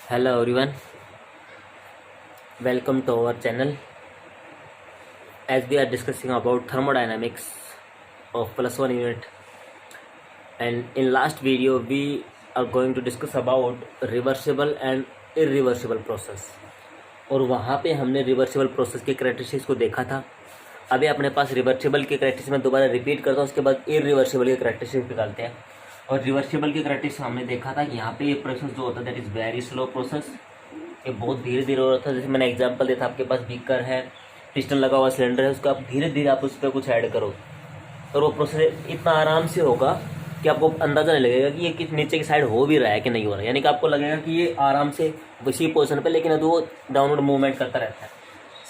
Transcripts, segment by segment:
Hello everyone, welcome to our channel. As we are discussing about thermodynamics of +1 unit, and in last video we are going to discuss about reversible and irreversible process. और वहाँ पे हमने reversible process के characteristics को देखा था. अभी अपने पास रिवर्सिबल के कैरेक्टरिस्टिक्स में दोबारा रिपीट करता हूँ, उसके बाद इरिवर्सिबल के कैरेक्टरिस्टिक्स निकालते हैं. और रिवर्सिबल के कैरेक्टरिस्टिक्स हमने देखा था कि यहाँ पे ये प्रोसेस जो होता है that is very slow process. ये बहुत धीरे धीरे हो रहा था. जैसे मैंने एग्जांपल दिया था, आपके पास बीकर है, पिस्टन लगा हुआ सिलेंडर है, उसका आप धीरे धीरे आप उस पर कुछ ऐड करो और वो प्रोसेस इतना आराम से होगा कि आपको अंदाज़ा नहीं लगेगा कि ये किस नीचे की साइड हो भी रहा है कि नहीं हो रहा है. यानी कि आपको लगेगा कि ये आराम से उसी पोजीशन पे, लेकिन वो डाउनवर्ड मूवमेंट करता रहता है.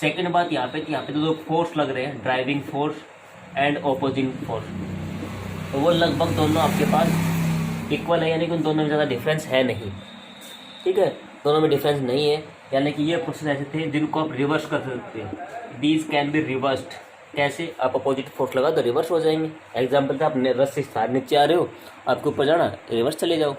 सेकंड बात यहाँ पे तो दो फोर्स लग रहे हैं, driving force and opposing force. तो वो लगभग दोनों आपके पास इक्वल है, यानी कि उन दोनों में ज़्यादा डिफरेंस है नहीं. ठीक है, दोनों में डिफरेंस नहीं है. यानी कि ये प्रोसेस ऐसे थे जिनको आप रिवर्स कर सकते हैं. These can be reversed. कैसे? आप अपोजिट फोर्स लगा तो रिवर्स हो जाएंगे. एग्जाम्पल था, आप रस से सार नीचे आ रहे हो, आपके ऊपर जाना, रिवर्स चले जाओ.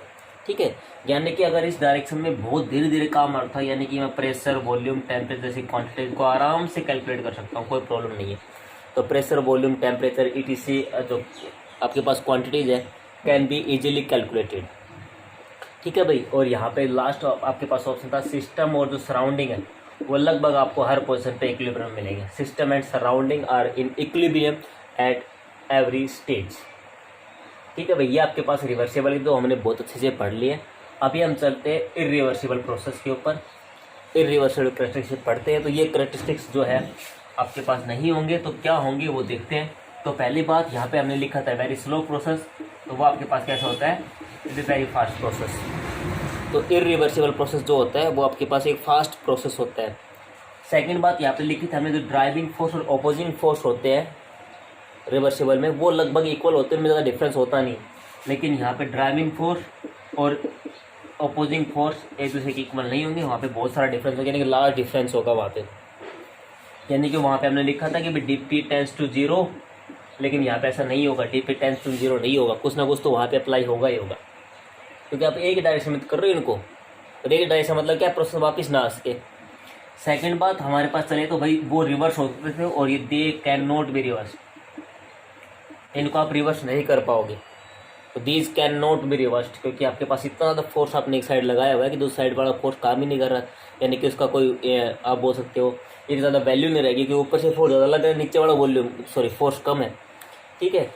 ठीक है, यानी कि अगर इस डायरेक्शन में बहुत धीरे धीरे काम आ रहा था, यानी कि मैं प्रेशर, वॉल्यूम, टेम्परेचर जैसी क्वांटिटीज को आराम से कैलकुलेट कर सकता हूँ, कोई प्रॉब्लम नहीं है. तो प्रेशर, वॉल्यूम, टेम्परेचर ETC जो आपके पास क्वांटिटीज है कैन बी इजीली कैलकुलेटेड. ठीक है भाई. और यहाँ पे लास्ट आपके पास ऑप्शन था सिस्टम और जो सराउंडिंग है वो लगभग आपको हर पोजीशन पे इक्विलिब्रियम मिलेंगे. System and surrounding are in equilibrium at every stage. ठीक है भाई, ये आपके पास रिवर्सिबल तो हमने बहुत अच्छे से पढ़ लिए. अभी हम चलते हैं इरिवर्सिबल प्रोसेस के ऊपर. इरिवर्सिबल कैरेक्टरिस्टिक्स पढ़ते हैं. तो ये कैरेक्टरिस्टिक्स जो है आपके पास नहीं होंगे तो क्या होंगे वो देखते हैं. तो पहली बात यहाँ पे हमने लिखा था वेरी स्लो प्रोसेस, तो वो आपके पास कैसा होता है, it is very fast process. तो इरिवर्सिबल प्रोसेस जो होता है वो आपके पास एक फास्ट प्रोसेस होता है. सेकंड बात यहाँ पे लिखी थी हमने, जो ड्राइविंग फोर्स और अपोजिंग फोर्स होते हैं रिवर्सिबल में वो लगभग इक्वल होते हैं, उनमें ज़्यादा डिफरेंस होता नहीं. लेकिन यहाँ पे ड्राइविंग फोर्स और अपोजिंग फोर्स एक दूसरे के इक्वल नहीं होंगे, वहाँ पे बहुत सारा डिफरेंस होगा, यानी कि लार्ज डिफरेंस होगा वहाँ पे. यानी कि वहाँ पे हमने लिखा था कि DP टेंड्स टू 0, लेकिन यहाँ पे ऐसा नहीं होगा. DP टेंड्स टू 0 नहीं होगा, कुछ ना कुछ तो वहाँ पे अप्लाई होगा ही होगा, क्योंकि आप एक डायरेक्शन में कर रहे हो इनको. और एक डायरेक्शन मतलब क्या, प्रोसेस वापस ना आ सके. सेकेंड बात हमारे पास चले तो भाई वो रिवर्स होते थे, और ये they can not be reverse. इनको आप रिवर्स नहीं कर पाओगे. तो these can not be reversed, क्योंकि आपके पास इतना ज़्यादा फोर्स आपने एक साइड लगाया हुआ है कि दूसरी साइड वाला फोर्स काम ही नहीं कर रहा. यानी कि उसका कोई आप बोल सकते हो एक ज़्यादा वैल्यू नहीं रहेगी, कि ऊपर से फोर्स ज़्यादा लग रहा है, नीचे वाला वॉल्यूम फोर्स कम है. ठीक है,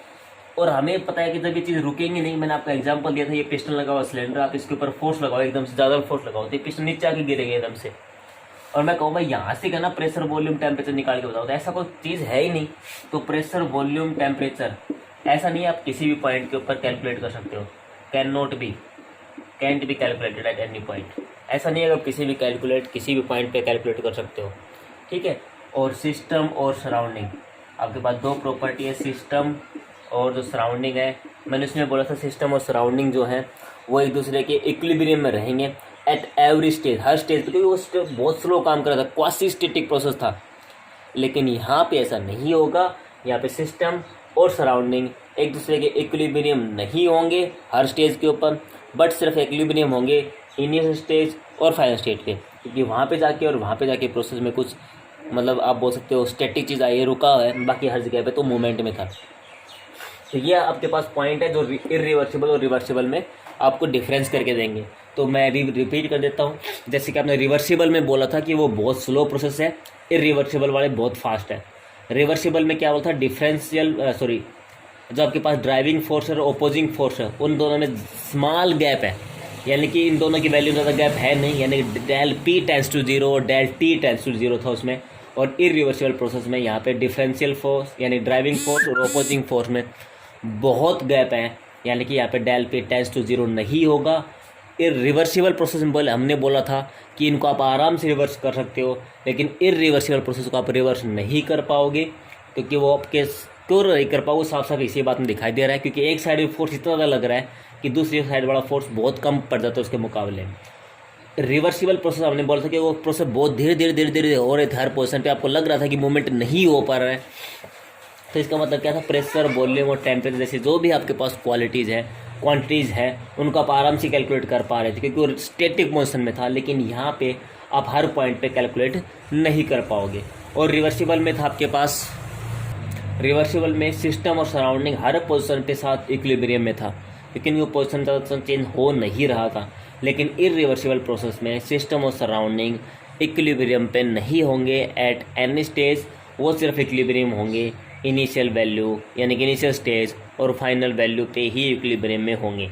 और हमें पता है कि जब ये चीज़ रुकेंगी नहीं. मैंने आपको एग्जांपल दिया था, ये पिस्टन लगा हुआ सिलेंडर, आप इसके ऊपर फोर्स लगाओ, एकदम से ज़्यादा फोर्स लगाओ तो ये पिस्टन नीचे आके गिरेगा एकदम से. और मैं कहूँ भाई यहाँ से कहना प्रेशर, वॉल्यूम, टेम्परेचर निकाल के बताओ, तो ऐसा कोई चीज़ है ही नहीं. तो प्रेशर, वॉल्यूम, टेम्परेचर ऐसा नहीं है आप किसी भी पॉइंट के ऊपर कैलकुलेट कर सकते हो. Can not be, cantt be calculated at any point. ऐसा नहीं है आप किसी भी पॉइंट पे कैलकुलेट कर सकते हो. ठीक है. और सिस्टम और सराउंडिंग, आपके पास दो प्रॉपर्टी है, सिस्टम और जो सराउंडिंग है. मैंने उसमें बोला था सिस्टम और सराउंडिंग जो है वो एक दूसरे के इक्विलिब्रियम में रहेंगे एट एवरी स्टेज, हर स्टेज पे, क्योंकि वो स्टेज बहुत स्लो काम कर रहा था, क्वासी स्टैटिक प्रोसेस था. लेकिन यहाँ पे ऐसा नहीं होगा. यहाँ पे सिस्टम और सराउंडिंग एक दूसरे के इक्विलिब्रियम नहीं होंगे हर स्टेज के ऊपर, बट सिर्फ इक्विलिब्रियम होंगे इनिशियल स्टेज और फाइनल स्टेज पे. क्योंकि वहाँ पे जाके प्रोसेस में कुछ मतलब आप बोल सकते हो स्टैटिक चीज़ आई है, रुका है, बाकी हर जगह पे तो मूवमेंट में था. तो ये आपके पास पॉइंट है जो इरिवर्सिबल और रिवर्सिबल में आपको डिफरेंस करके देंगे. तो मैं अभी रिपीट कर देता हूँ. जैसे कि आपने रिवर्सिबल में बोला था कि वो बहुत स्लो प्रोसेस है, इरिवर्सिबल वाले बहुत फास्ट है. रिवर्सिबल में क्या बोला था, जो आपके पास ड्राइविंग फोर्स और अपोजिंग फोर्स है उन दोनों में स्मॉल गैप है, यानी कि इन दोनों की वैल्यू ज़्यादा गैप है नहीं. यानी कि डेल P टेंड्स टू 0 और डेल T टेंड्स टू 0 था उसमें. और इरिवर्सिबल प्रोसेस में यहाँ पे डिफरेंशियल फोर्स यानी ड्राइविंग फोर्स और अपोजिंग फोर्स में बहुत गैप है, यानी कि यहाँ पे डेल P टेंड्स टू 0 नहीं होगा. इरिवर्सिबल प्रोसेस में हमने बोला था कि इनको आप आराम से रिवर्स कर सकते हो, लेकिन इरिवर्सिबल प्रोसेस को आप रिवर्स नहीं कर पाओगे. क्योंकि वो आपके क्यों नहीं कर पाओगे, साफ साफ इसी बात में दिखाई दे रहा है, क्योंकि एक साइड में फोर्स इतना ज़्यादा लग रहा है कि दूसरी साइड वाला फोर्स बहुत कम पड़ जाता है उसके मुकाबले. रिवर्सिबल प्रोसेस हमने बोला था कि वो प्रोसेस बहुत धीरे हो रहे थे, हर पोजीशन पे आपको लग रहा था कि मूवमेंट नहीं हो पा रहा है. तो इसका मतलब क्या था, प्रेशर, वॉल्यूम और टेम्परेचर जैसे जो भी आपके पास क्वालिटीज़ है क्वांटिटीज़ है उनको आप आराम से कैलकुलेट कर पा रहे थे क्योंकि वो स्टैटिक मोशन में था, लेकिन यहाँ पे आप हर पॉइंट पे कैलकुलेट नहीं कर पाओगे। और रिवर्सिबल में था आपके पास, रिवर्सिबल में सिस्टम और सराउंडिंग हर पोजीशन पे साथ इक्विलिब्रियम में था, लेकिन वो पोजीशन चेंज हो नहीं रहा था। लेकिन इरिवर्सिबल प्रोसेस में सिस्टम और सराउंडिंग इक्विलिब्रियम पे नहीं होंगे एट एनी स्टेज, वो सिर्फ इक्विलिब्रियम होंगे इनिशियल वैल्यू यानी कि इनिशियल स्टेज और फाइनल वैल्यू पे ही इक्विलिब्रियम में होंगे।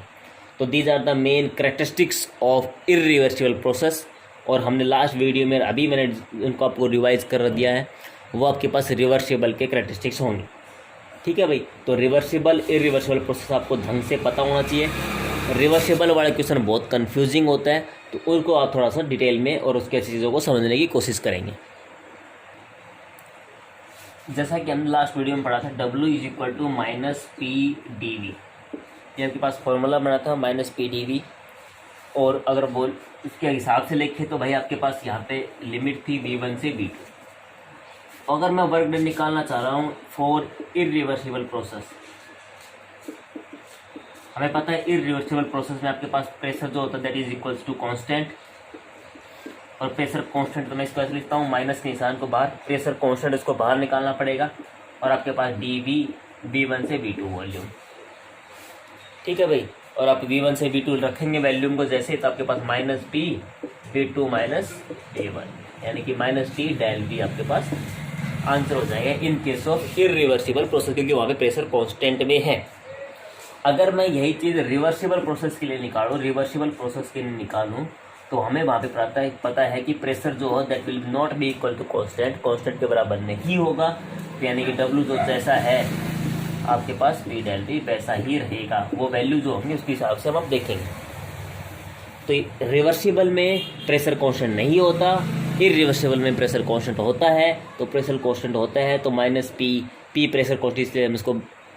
तो these are the main characteristics of irreversible process. और हमने लास्ट वीडियो में अभी मैंने उनको आपको रिवाइज कर दिया है, वो आपके पास रिवर्सिबल के कैरेक्टरिस्टिक्स होंगे। ठीक है भाई, तो रिवर्सिबल इरिवर्सिबल प्रोसेस आपको ढंग से पता होना चाहिए। रिवर्सिबल वाला क्वेश्चन बहुत कंफ्यूजिंग होता है, तो उनको आप थोड़ा सा डिटेल में और उसकी ऐसी चीज़ों को समझने की कोशिश करेंगे। जैसा कि हमने लास्ट वीडियो में पढ़ा था W is equal to -P/dV, ये आपके पास फॉर्मूला बना था -P/dV। और अगर बोल इसके हिसाब से लिखे तो भाई आपके पास यहाँ पे लिमिट थी V1 से V2। अगर मैं वर्क डन निकालना चाह रहा हूँ फॉर इरिवर्सिबल प्रोसेस, हमें पता है इरिवर्सिबल प्रोसेस में आपके पास प्रेशर जो होता है that is equals to constant, और प्रेशर कांस्टेंट तो मैं इसको ऐसे लिखता हूँ माइनस के निशान को बाहर, प्रेशर कांस्टेंट इसको बाहर निकालना पड़ेगा। और आपके पास dV V1 से V2 वॉल्यूम। ठीक है भाई, और आप V1 से V2 रखेंगे वैल्यूम को जैसे, तो आपके पास -P V2 -V1 यानी कि -T डेल V आपके पास आंसर हो जाएगा in case of irreversible process, क्योंकि वहाँ पे प्रेशर कांस्टेंट में है। अगर मैं यही चीज़ रिवर्सिबल प्रोसेस के लिए निकालूँ, रिवर्सिबल प्रोसेस के लिए निकालूँ, तो हमें वहाँ पे पता है कि प्रेशर जो हो that will not be equal to constant, constant के बराबर नहीं होगा। तो यानी कि W जो जैसा है आपके पास P डेल V वैसा ही रहेगा, वो वैल्यू जो होंगी उसके हिसाब से हम अब देखेंगे। तो रिवर्सिबल में प्रेशर कांस्टेंट नहीं होता, इरिवर्सिबल में प्रेशर कांस्टेंट होता है। तो प्रेशर कांस्टेंट होता है तो -P प्रेशर कांस्टेंट, इसलिए हम इसको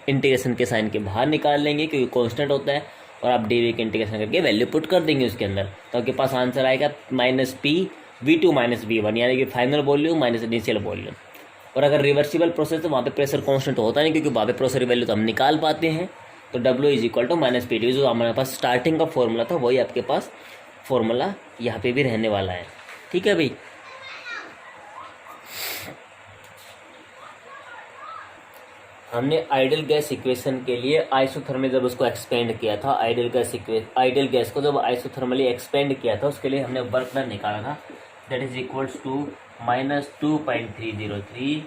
इंटीग्रेशन के साइन के बाहर निकाल लेंगे क्योंकि कांस्टेंट होता है, और आप dV के इंटीग्रेशन करके वैल्यू पुट कर देंगे उसके अंदर, तो आपके पास आंसर आएगा -P V2 -V1 यानी कि final volume minus initial volume. और अगर रिवर्सिबल प्रोसेस तो वहाँ पे प्रेशर कांस्टेंट होता नहीं, क्योंकि वहाँ पे प्रेशर वैल्यू तो हम निकाल पाते हैं। तो W is equal to -P/dV, जो हमारे पास स्टार्टिंग का फॉर्मूला था वही आपके पास फॉर्मूला यहाँ पे भी रहने वाला है। ठीक है भाई, हमने आइडियल गैस इक्वेशन के लिए आइसोथर्मल जब उसको एक्सपेंड किया था, आइडियल गैस को जब आइसोथर्मली एक्सपेंड किया था उसके लिए हमने वर्क डन निकाला था that is equals to -2.303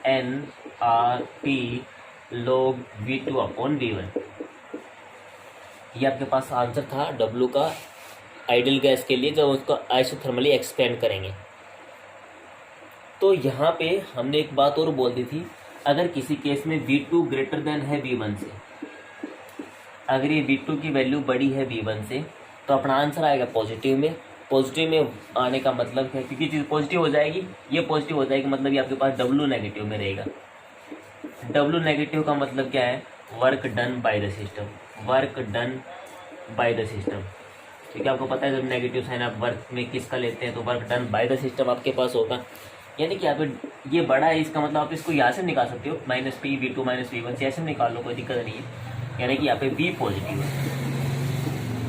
nRT log V2 upon V1। ये आपके पास आंसर था W का आइडियल गैस के लिए जब उसको आइसोथर्मली एक्सपेंड करेंगे। तो यहाँ पे हमने एक बात और बोल दी थी, अगर किसी केस में V2 ग्रेटर देन है V1 से, अगर ये V2 की वैल्यू बड़ी है V1 से, तो अपना आंसर आएगा पॉजिटिव में। पॉजिटिव में आने का मतलब है क्योंकि चीज़ पॉजिटिव हो जाएगी, ये पॉजिटिव हो जाएगी, मतलब ये आपके पास W नेगेटिव में रहेगा। W नेगेटिव का मतलब क्या है, work done by the system, work done by the system. क्योंकि आपको पता है जब नेगेटिव साइन आप वर्क में किसका लेते हैं तो work done by the system आपके पास होगा। यानी कि यहाँ पे ये बड़ा है, इसका मतलब आप इसको यहाँ से निकाल सकते हो -P V2 -V1 से, ऐसे निकाल लो, कोई दिक्कत नहीं है। यानी कि यहाँ पे V पॉजिटिव है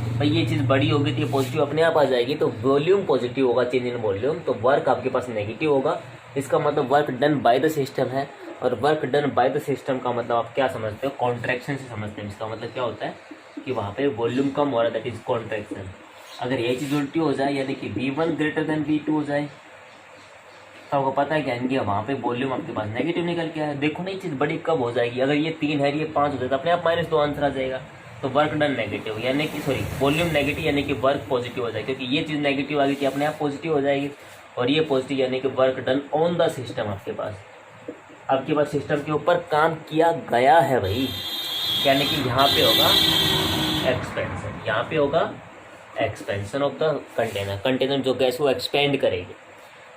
भाई, ये चीज़ बड़ी होगी तो ये पॉजिटिव अपने आप आ जाएगी, तो वॉल्यूम पॉजिटिव होगा, चेंज इन वॉल्यूम, तो वर्क आपके पास नेगेटिव होगा। इसका मतलब work done by the system है, और work done by the system का मतलब आप क्या समझते हो, कॉन्ट्रैक्शन से समझते हैं। इसका मतलब क्या होता है कि वहाँ पे वॉल्यूम कम हो रहा है, दैट इज कॉन्ट्रैक्शन। अगर यही चीज़ उल्टी हो जाए यानी कि V1 ग्रेटर देन V2 हो जाए, तो आपको पता है क्या है, वहाँ पे वॉल्यूम आपके पास नेगेटिव निकल के आया। देखो ना ये चीज़ बड़ी कब हो जाएगी, अगर ये 3 है ये 5 हो जाए तो अपने आप -2 आंसर आ जाएगा। तो वर्क डन नेगेटिव यानी कि वॉल्यूम नेगेटिव यानी कि वर्क पॉजिटिव हो जाएगी, क्योंकि ये चीज़ नेगेटिव आ गई थी अपने आप पॉजिटिव हो जाएगी, और ये पॉजिटिव यानी कि work done on the system आपके पास सिस्टम के ऊपर काम किया गया है भाई, यानी कि यहाँ पे होगा एक्सपेंशन, यहाँ पे होगा एक्सपेंशन ऑफ द कंटेनर जो गैस वो एक्सपेंड करेगी।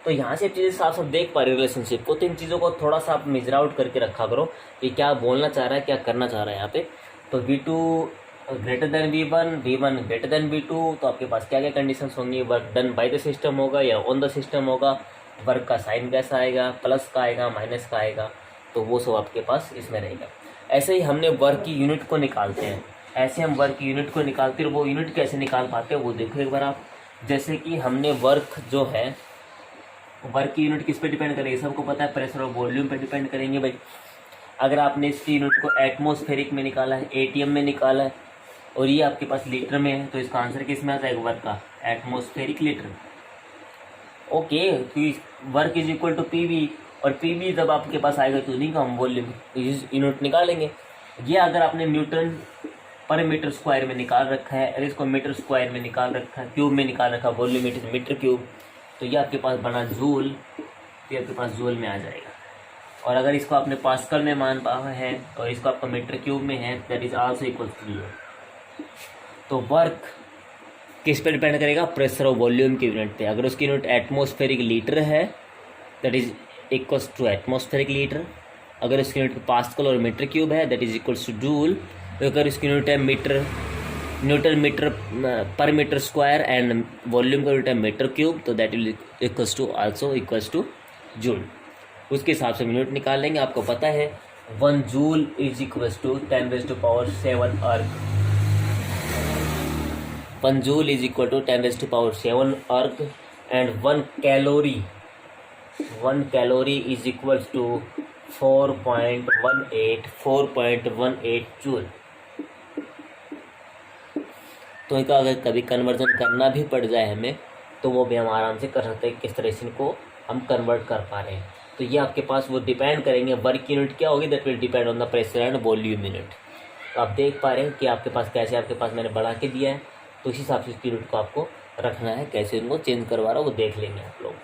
तो यहाँ से चीज़ें साफ साफ देख पा रहे रिलेशनशिप को, तो इन चीज़ों को थोड़ा सा आप मेजर आउट करके रखा करो कि क्या बोलना चाह रहा है, क्या करना चाह रहा है यहाँ पे। तो V2 greater than V1, V1 greater than V2, तो आपके पास क्या क्या कंडीशंस होंगी, work done by the system होगा या ऑन द सिस्टम होगा, वर्क का साइन कैसा आएगा, प्लस का आएगा, माइनस का आएगा, तो वो सब आपके पास इसमें रहेगा। ऐसे ही हमने वर्क की यूनिट को निकालते हैं, ऐसे हम वर्क यूनिट को निकालते हैं। वो यूनिट कैसे निकाल पाते हैं वो देखो एक बार आप। जैसे कि हमने वर्क जो है, वर्क की यूनिट किस पे डिपेंड करेगी, सबको पता है प्रेशर और वॉल्यूम पे डिपेंड करेंगे भाई। अगर आपने इसकी यूनिट को एटमॉस्फेरिक में निकाला है, एटीएम में निकाला है, और ये आपके पास लीटर में है, तो इसका आंसर किस में आ जाएगा, वर्क का एटमॉस्फेरिक लीटर। ओके, तो work is equal to PV, और पीवी जब आपके पास आएगा तो नहीं का हम वॉल्यूम यूनिट निकालेंगे। ये अगर आपने न्यूटन पर मीटर स्क्वायर में निकाल रखा है, अगर इसको मीटर स्क्वायर में निकाल रखा है, क्यूब में निकाल रखा है, वॉल्यूम मीटर क्यूब, तो ये आपके पास बना जूल, तो ये आपके पास जूल में आ जाएगा। और अगर इसको आपने पास्कल में मान पाया है और इसको आपका मीटर क्यूब में है, that is also equal two joule. तो वर्क किस पे डिपेंड करेगा, प्रेशर और वॉल्यूम की यूनिट पे। अगर उसकी यूनिट एटमॉस्फेरिक लीटर है, that is equals to atmospheric litre. अगर उसकी यूनिट पास्कल और मीटर क्यूब है, that is equals to joule. अगर इसकी यूनिट है न्यूटन मीटर पर मीटर स्क्वायर एंड वॉल्यूम का यूनिट है मीटर क्यूब, तो that will equals to also equals to joule. उसके हिसाब से यूनिट निकाल लेंगे। आपको पता है 1 जूल इज इक्वल्स टू 10⁻⁷ अर्ग। 1 joule is equal to 10⁻⁷ erg and 1 calorie is equals to 4.18 joule. तो इनका अगर कभी कन्वर्जन करना भी पड़ जाए हमें, तो वो भी हम आराम से कर सकते हैं, किस तरह से इनको हम कन्वर्ट कर पा रहे हैं। तो ये आपके पास वो डिपेंड करेंगे, वर्क यूनिट क्या होगी, that will depend on the pressure and volume unit. तो आप देख पा रहे हैं कि आपके पास कैसे, आपके पास मैंने बढ़ा के दिया है, तो इस हिसाब से यूनिट को आपको रखना है। कैसे उनको चेंज करवा रहा हो वो देख लेंगे आप लोग,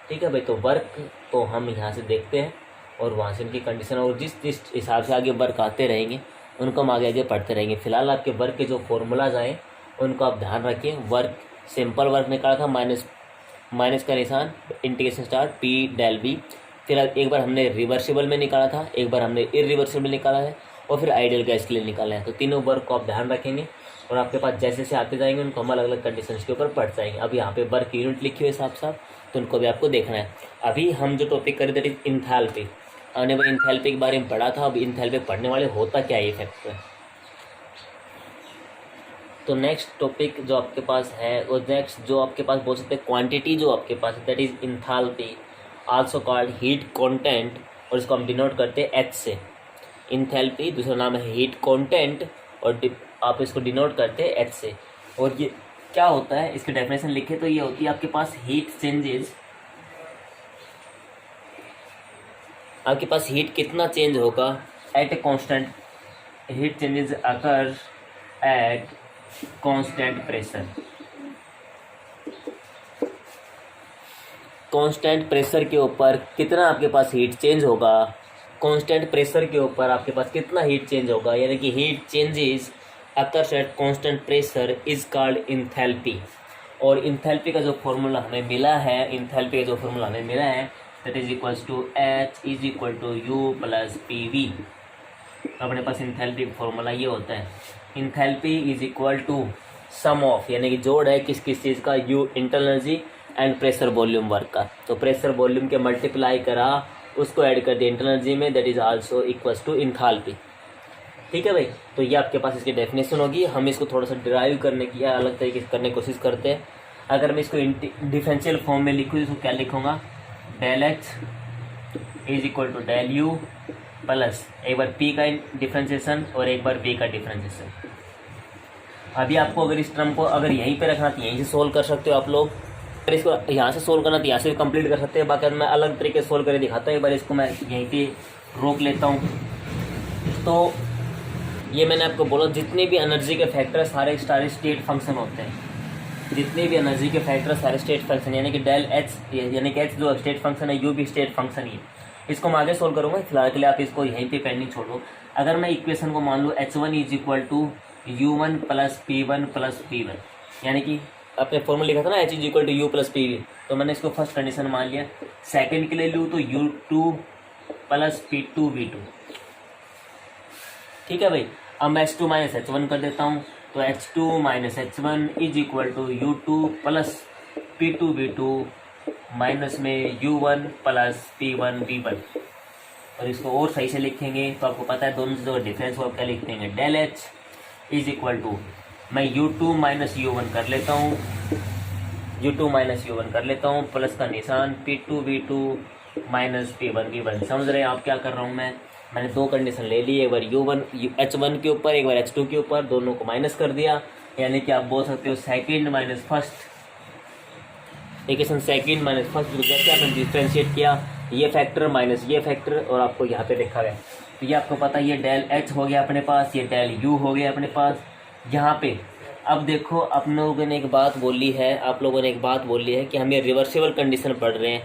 ठीक है भाई। तो वर्क तो हम यहाँ से देखते हैं और वहाँ से इनकी कंडीशन, और जिस हिसाब से आगे वर्क आते रहेंगे उनको हम आगे आगे पढ़ते रहेंगे। फिलहाल आपके वर्क के जो फॉर्मूलाज आए उनको आप ध्यान रखिए। वर्क सिंपल वर्क निकाला था, माइनस का निशान, integration start P del B. फिर एक बार हमने रिवर्सिबल में निकाला था, एक बार हमने इरिवर्सिबल निकाला है, और फिर आइडियल गैस के लिए निकाला है। तो तीनों वर्क को आप ध्यान रखेंगे, और आपके पास जैसे जैसे आते जाएंगे उनको हम अलग अलग कंडीशन के ऊपर पढ़ जाएंगे। अब यहाँ पे वर्क यूनिट लिखी हुई साफ साफ, तो उनको भी आपको देखना है। अभी हम जो टॉपिक करें दैट इज इंथैल्पी। हमने वो इंथैल्पी के बारे में पढ़ा था। अब इंथैल्पी पढ़ने वाले होता क्या है फैक्टर। तो नेक्स्ट टॉपिक जो आपके पास है, और नेक्स्ट जो आपके पास बोल सकते हैं क्वांटिटी जो आपके पास है, that is enthalpy, also called heat content, और इसको हम डिनोट करते हैं एच से। इंथैल्पी दूसरा नाम है हीट कंटेंट, और आप इसको डिनोट करते हैं एच से। और ये क्या होता है, इसकी डेफिनेशन लिखे तो ये होती है आपके पास हीट चेंजेस, आपके पास हीट कितना चेंज होगा at a constant, heat changes occur at constant pressure. Constant pressure के ऊपर कितना आपके पास हीट चेंज होगा, कांस्टेंट प्रेशर के ऊपर आपके पास कितना हीट चेंज होगा, यानी कि heat changes occurs at constant pressure is called enthalpy. और इंथैल्पी का जो फॉर्मूला हमें मिला है, that is equals to H is equal to U plus P V. अपने पास इंथैल्पी का फॉर्मूला ये होता है, enthalpy is equal to sum of, यानी कि जोड़ है किस किस चीज़ का, U internal energy and pressure volume work का। तो प्रेशर वॉल्यूम के मल्टीप्लाई करा, उसको ऐड कर दिया इंटरनल एनर्जी में, that is also equals to enthalpy. ठीक है भाई। तो ये आपके पास इसकी डेफिनेशन होगी। हम इसको थोड़ा सा डिराइव करने की या अलग तरीके से करने की कोशिश करते हैं। अगर मैं इसको डिफरेंशियल फॉर्म में लिखूँ तो क्या लिखूँगा, del H is equal to del U plus एक बार पी का डिफ्रेंशिएशन और एक बार वी का डिफ्रेंशिएशन। अभी आपको अगर इस टर्म को अगर यहीं पे रखना तो यहीं से सोल्व कर सकते हो आप लोग, अगर इसको यहाँ से सोल्व करना तो यहाँ से कंप्लीट कर सकते हैं। बाकी मैं अलग तरीके से सोल्व करके दिखाता हूँ। एक बार इसको मैं यहीं पे रोक लेता हूँ। तो ये मैंने आपको बोला, जितने भी एनर्जी के फैक्टर सारे स्टेट फंक्शन होते हैं, जितने भी एनर्जी के फैक्टर सारे स्टेट फंक्शन, यानी कि डेल एच, यानी कि एच जो स्टेट फंक्शन है, यू भी स्टेट फंक्शन ही है। इसको मैं आगे सोल्व करूँगा, फिलहाल के लिए आप इसको यहीं पे पेंडिंग छोड़ो। अगर मैं इक्वेशन को मान लूँ H1 is equal to U1 plus P1 plus P1, यानी कि अपने फॉर्मूला लिखा था ना H is equal to U plus P, तो मैंने इसको फर्स्ट कंडीशन मान लिया। सेकेंड के लिए लूँ तो U2 प्लस P2 V2। ठीक है भाई। अब मैं H2 माइनस H1 कर देता हूँ, तो H2 minus H1 is equal to U2 plus P2 V2 minus में U1 प्लस P1 V1। और इसको और सही से लिखेंगे तो आपको पता है दोनों जो डिफरेंस वो क्या लिखते हैं, del H is equal to, मैं U2 माइनस U1 कर लेता हूँ, U2 माइनस U1 कर लेता हूँ, प्लस का निशान P2 V2 minus P1 V1। समझ रहे हैं आप क्या कर रहा हूँ मैंने दो कंडीशन ले ली, एक बार H1 के ऊपर, एक बार H2 के ऊपर, दोनों को माइनस कर दिया, यानी कि आप बोल सकते हो second minus first, equation second minus first. जैसे आपने डिफ्रेंशिएट किया, ये फैक्टर माइनस ये फैक्टर, और आपको यहाँ पे लिखा गया, तो ये आपको पता है ये डेल H हो गया अपने पास, ये डेल U हो गया अपने पास। यहाँ पे अब देखो आप लोगों ने एक बात बोली है कि हम ये रिवर्सिबल कंडीशन पढ़ रहे हैं,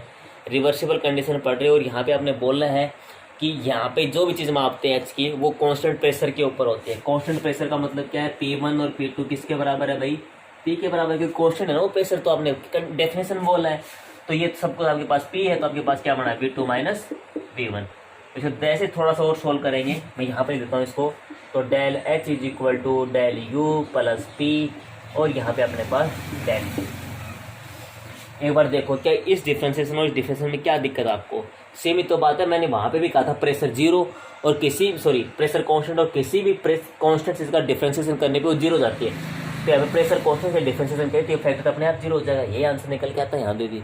और यहाँ पे आपने बोलना है कि यहाँ पे जो भी चीज़ मापते हैं H की, वो कांस्टेंट प्रेशर के ऊपर होती है। कांस्टेंट प्रेशर का मतलब क्या है, P1 और P2 किसके बराबर है भाई, P के बराबर, क्योंकि कांस्टेंट है ना वो प्रेशर, तो आपने डेफिनेशन बोला है, तो ये सब कुछ आपके पास P है, तो आपके पास क्या बना है V2 माइनस V1। इसको ऐसे थोड़ा सा और सोल्व करेंगे, मैं यहाँ पे देता हूँ इसको, तो del H is equal to del U plus P, और यहाँ पे अपने पास डेल U। एक बार देखो क्या इस डिफ्रेंसिएशन और इस डिफ्रेंसिएशन में क्या दिक्कत है आपको, सेम ही तो बात है। मैंने वहाँ पे भी कहा था प्रेशर जीरो और प्रेशर कांस्टेंट और किसी भी कांस्टेंट इसका डिफ्रेंसिएशन करने पे वो जीरो जाती है, तो यहाँ पे प्रेशर कांस्टेंट से डिफ्रेंसिएशन करें तो फैक्टर अपने आप जीरो हो जाएगा, यही आंसर निकल के आता है यहाँ पे भी।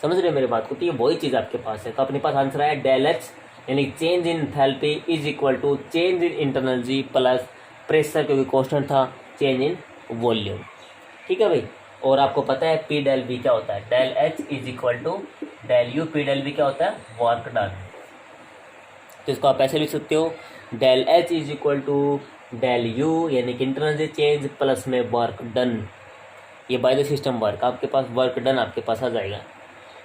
समझ रहे हो मेरी बात को, तो ये वही चीज़ आपके पास है। तो अपने पास आंसर आया डेल H, यानी change in enthalpy is equal to change in internal energy plus pressure, क्योंकि कांस्टेंट था, चेंज इन वॉल्यूम। ठीक है भाई, और आपको पता है P डेल V क्या होता है, del H is equal to del U, P del V क्या होता है, वर्क डन। तो इसको आप ऐसे लिख सकते हो, del H is equal to del U, यानी कि इंटरनल एनर्जी चेंज प्लस में वर्क डन, ये बाय द सिस्टम वर्क, आपके पास वर्क डन आपके पास आ जाएगा।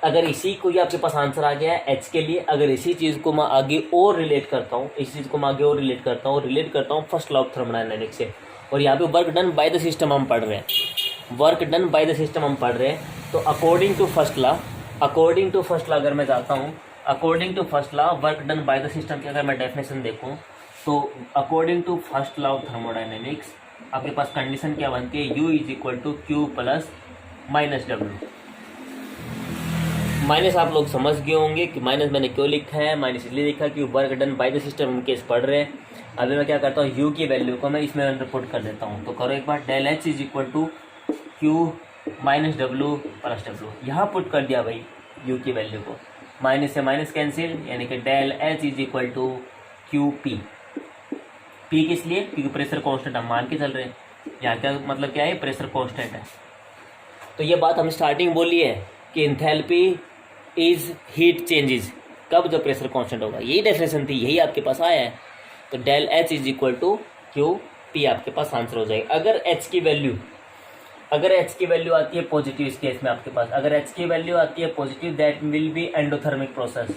अगर इसी को, ये आपके पास आंसर आ गया है H के लिए, अगर इसी चीज़ को मैं आगे और रिलेट करता हूँ, रिलेट करता हूँ फर्स्ट लॉ ऑफ थर्मोडायनामिक्स से, और यहाँ पे work done by the system हम पढ़ रहे हैं, तो अकॉर्डिंग टू फर्स्ट लॉ अगर मैं जाता हूँ, according to first law work done by the system की अगर मैं डेफिनेशन देखूँ, तो according to first law of thermodynamics आपके पास कंडीशन क्या बनती है, U is equal to Q plus minus W। Minus आप लोग समझ गए होंगे कि माइनस मैंने क्यों लिखा है, माइनस इसलिए लिखा कि work done by the system हम केस पढ़ रहे हैं। अभी मैं क्या करता हूँ, U की वैल्यू को मैं इसमें अंडर पुट कर देता हूँ, तो करो एक बार, del H is equal to Q minus W plus W, यहाँ पुट कर दिया भाई U की वैल्यू को, माइनस से माइनस कैंसिल, यानी कि del H is equal to QP। P किस लिए, क्योंकि प्रेशर कांस्टेंट हम मान के चल रहे हैं, यहाँ क्या मतलब क्या है, प्रेशर कांस्टेंट है। तो ये बात हम स्टार्टिंग बोली है कि एंथैल्पी इज हीट चेंजेस, कब, जब प्रेशर कांस्टेंट होगा, यही डेफिनेशन थी, यही आपके पास आया है। तो del H is equal to QP आपके पास आंसर हो जाएगा। अगर H की वैल्यू आती है पॉजिटिव, इस केस में आपके पास अगर H की वैल्यू आती है positive, that will B endothermic process,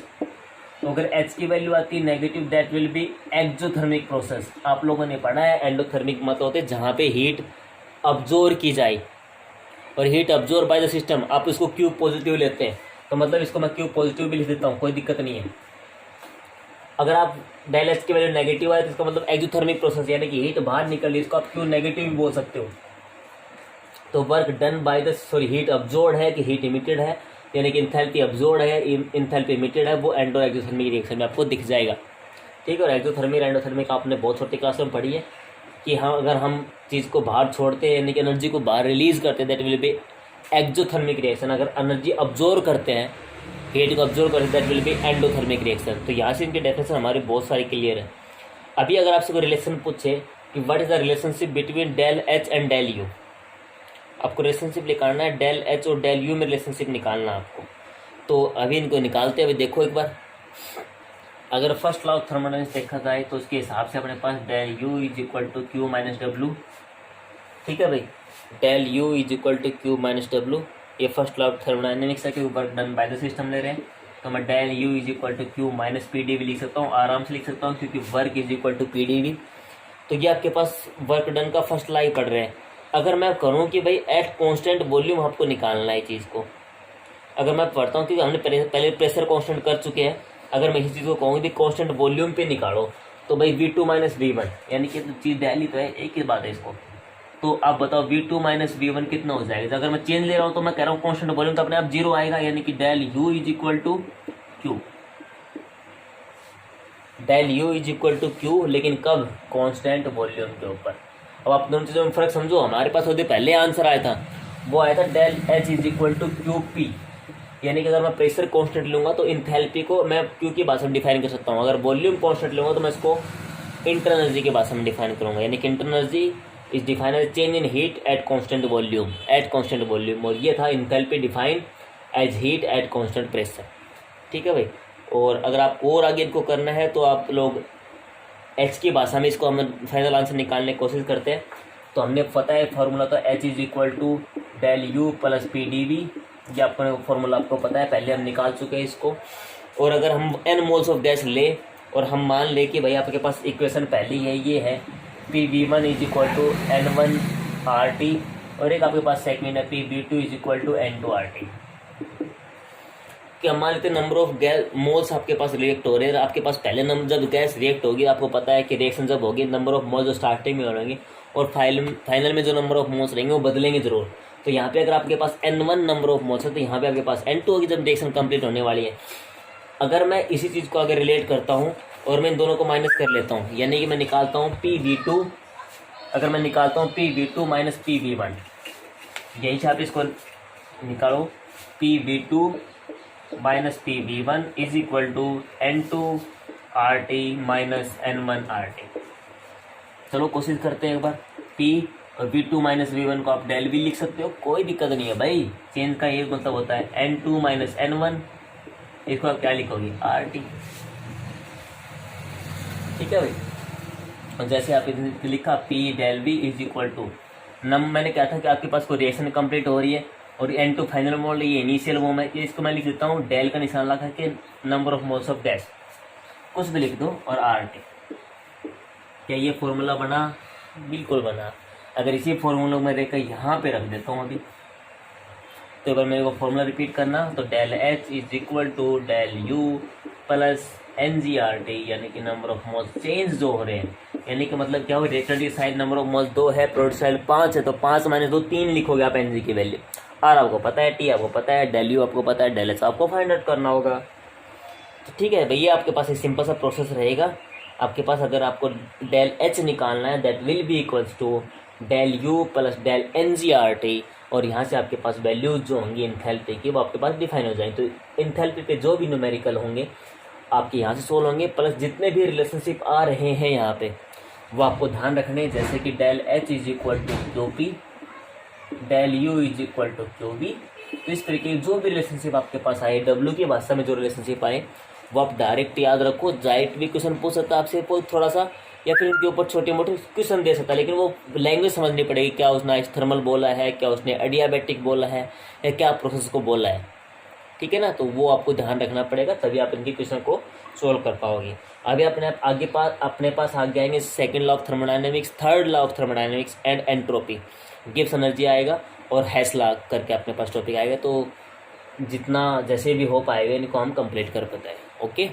तो अगर H की वैल्यू आती है negative, that will be exothermic process. आप लोगों ने पढ़ा है एंडोथर्मिक मत होते जहाँ पे हीट अब्जॉर्ब की जाए, और heat absorb bye the system, आप इसको Q पॉजिटिव लेते हैं, तो मतलब इसको मैं Q पॉजिटिव भी लिख देता हूँ, कोई दिक्कत नहीं है। अगर आप डेल H की वैल्यू नेगेटिव आए तो इसका मतलब एक्सोथर्मिक प्रोसेस, यानी कि हीट बाहर निकल रही है, इसको आप Q नेगेटिव भी बोल सकते हो। तो work done by the heat absorb है कि हीट इमिटेड है, यानी कि इंथैल्पी अब्जॉर्ब है, इंथैल्पी इमिटेड है, वो एंडो एक्सोथर्मिक रिएक्शन में आपको दिख जाएगा। ठीक है, और एक्सोथर्मिक एंडोथर्मिक आपने बहुत छोटी क्लास में पढ़ी है कि हाँ, अगर हम चीज़ को बाहर छोड़ते हैं, यानी कि एनर्जी को बाहर रिलीज करते हैं, that will be exothermic reaction. अगर एनर्जी अब्जॉर्ब करते हैं, हीट को अब्जॉर्ब करते हैं, that will B endothermic reaction. तो यहाँ से इनके डेफिनेशन हमारे बहुत सारे क्लियर है। अभी अगर आपसे कोई रिलेशन पूछे कि what is the relationship between del H and del U, आपको रिलेशनशिप निकालना है, डेल H और डेल U में रिलेशनशिप निकालना है आपको। तो अभी इनको निकालते हुए देखो एक बार, अगर फर्स्ट लॉ ऑफ थर्मोडायनामिक्स देखा जाए तो उसके हिसाब से अपने पास del U is equal to Q minus W। ठीक है भाई, del U is equal to Q minus W, ये फर्स्ट लॉ ऑफ थर्मोडायनामिक्स है, क्योंकि work done by the system ले रहे हैं, तो मैं del U is equal to Q minus PD भी लिख सकता हूँ, आराम से लिख सकता हूँ, क्योंकि work is equal to PD भी। तो ये आपके पास वर्क डन का फर्स्ट लॉ ही पढ़ रहे हैं। अगर मैं करूँ कि भाई एट कॉन्स्टेंट वॉल्यूम आपको निकालना है चीज़ को, अगर मैं पढ़ता हूँ, क्योंकि हमने पहले प्रेशर कांस्टेंट कर चुके हैं, अगर मैं इसी चीज़ को कहूँ कि कांस्टेंट वॉल्यूम पे निकालो, तो भाई V2 माइनस V1, यानी कि चीज़ डेली तो है, एक ही बात है इसको। तो आप बताओ V2 माइनस V1 कितना हो जाएगा। अगर मैं चेंज ले रहा हूँ तो मैं कह रहा हूँ कांस्टेंट वॉल्यूम, तो अपने आप जीरो आएगा, यानी कि del U is equal to Q, del U is equal to Q, लेकिन कब, कांस्टेंट वॉल्यूम के ऊपर। अब आप दोनों चीज़ों में फ़र्क समझो। हमारे पास होते पहले आंसर आया था, वो आया था del H is equal to Q P, यानी कि अगर मैं प्रेशर कांस्टेंट लूँगा तो इंथैल्पी को मैं क्यू की भाषा में डिफाइन कर सकता हूँ, अगर वॉल्यूम कांस्टेंट लूँगा तो मैं इसको इंटरनल एनर्जी की भाषा में डिफाइन करूँगा, यानी कि internal energy is define as change in heat at constant volume, और ये था enthalpy define as heat at constant pressure. ठीक है भाई। और अगर आप और आगे इनको करना है तो आप लोग एच की भाषा में इसको हम फाइनल आंसर निकालने की कोशिश करते हैं। तो हमने पता है फार्मूला तो H is equal to del U plus P D V, ये आपको फार्मूला आपको पता है, पहले हम निकाल चुके हैं इसको। और अगर हम एन मोल्स ऑफ गैस ले और हम मान ले कि भाई आपके पास इक्वेशन पहली है, ये है P V one is equal to N one R T, और एक आपके पास सेकेंड है P V two is equal to N two R T. कि हम मान लेते हैं नंबर ऑफ गैस मोल्स आपके पास रिएक्ट हो रहे हैं, आपके पास पहले नंबर जब गैस रिएक्ट होगी आपको पता है कि रिएक्शन जब होगी नंबर ऑफ मोल्स जो स्टार्टिंग में होंगे और फाइनल में जो नंबर ऑफ मोल्स रहेंगे वो बदलेंगे जरूर। तो यहाँ पे अगर आपके पास n1 नंबर ऑफ मोल्स है तो यहाँ पे आपके पास n2 होगी जब रिएक्शन कंप्लीट होने वाली है। अगर मैं इसी चीज़ को अगर रिलेट करता हूँ और मैं इन दोनों को माइनस कर लेता हूँ, यानी कि मैं निकालता हूँ PV2, अगर मैं निकालता हूँ PV2 माइनस PV1, यहीं से आप इसको निकालो, PV2 minus PV1 is equal to N2 RT minus N1 RT। चलो कोशिश करते हैं एक बार। P और V2 माइनस V1 को आप डेल भी लिख सकते हो, कोई दिक्कत नहीं है भाई, चेंज का ये मतलब होता है N2 माइनस N1, इसको आप क्या लिखोगे RT। ठीक है भाई। और जैसे आप इधर लिखा P del V is equal to मैंने कहा था कि आपके पास कोई रिएक्शन कंप्लीट हो रही है और N2 फाइनल मोल ये इनिशियल मोल है, इसको मैं लिख देता हूँ डेल का निशान लगा के number of moles of gas, कुछ भी लिख दो और RT। क्या ये फॉर्मूला बना? बिल्कुल बना। अगर इसी फॉर्मूला में देखकर यहाँ पे रख देता हूँ अभी, तो अगर मेरे को फॉर्मूला रिपीट करना तो del H is equal to del U plus NGRT, यानी कि नंबर ऑफ मोल्स चेंज जो हो रहे हैं, यानी कि मतलब क्या हो, रिएक्टेंट की साइड नंबर ऑफ मोल्स 2 है, प्रोडक्ट साइड 5 है, तो 5 माइनस 2 3 लिखोगे आप NG की वैल्यू। R आपको पता है, T आपको पता है, डेल यू आपको पता है, डेल एच आपको फाइंड आउट करना होगा। तो ठीक है भैया, आपके पास एक सिंपल सा प्रोसेस रहेगा। आपके पास अगर आपको डेल एच निकालना है that will be equals to del U plus del NGRT, और यहाँ से आपके पास वैल्यूज जो होंगी इंथैल्पी की वो आपके पास डिफाइन हो जाएंगे। तो इंथैल्पी पे जो भी न्यूमेरिकल होंगे आपके यहाँ से सोल्व होंगे, प्लस जितने भी रिलेशनशिप आ रहे हैं यहाँ पे वो आपको ध्यान रखने, जैसे कि del H is equal to Q P, del U is equal to Q B. तो इस तरीके की जो भी रिलेशनशिप आपके पास आए, डब्ल्यू की भाषा में जो रिलेशनशिप आए वो आप डायरेक्ट याद रखो। डायरेक्ट भी क्वेश्चन पूछ सकता है आपसे थोड़ा सा, या फिर उनके ऊपर छोटे मोटे क्वेश्चन दे सकता है, लेकिन वो लैंग्वेज समझनी पड़ेगी, क्या उसने थर्मल बोला है, क्या उसने एडियाबैटिक बोला है, या क्या प्रोसेस को बोला है। ठीक है ना, तो वो आपको ध्यान रखना पड़ेगा, तभी आप इनके क्वेश्चन को सोल्व कर पाओगे। अभी अपने पास आगे आएंगे second law of thermodynamics, third law of thermodynamics and entropy, Gibbs energy आएगा और हेस लॉ करके अपने पास टॉपिक आएगा। तो जितना जैसे भी हो पाएगा इनको हम कंप्लीट कर पाते हैं। ओके।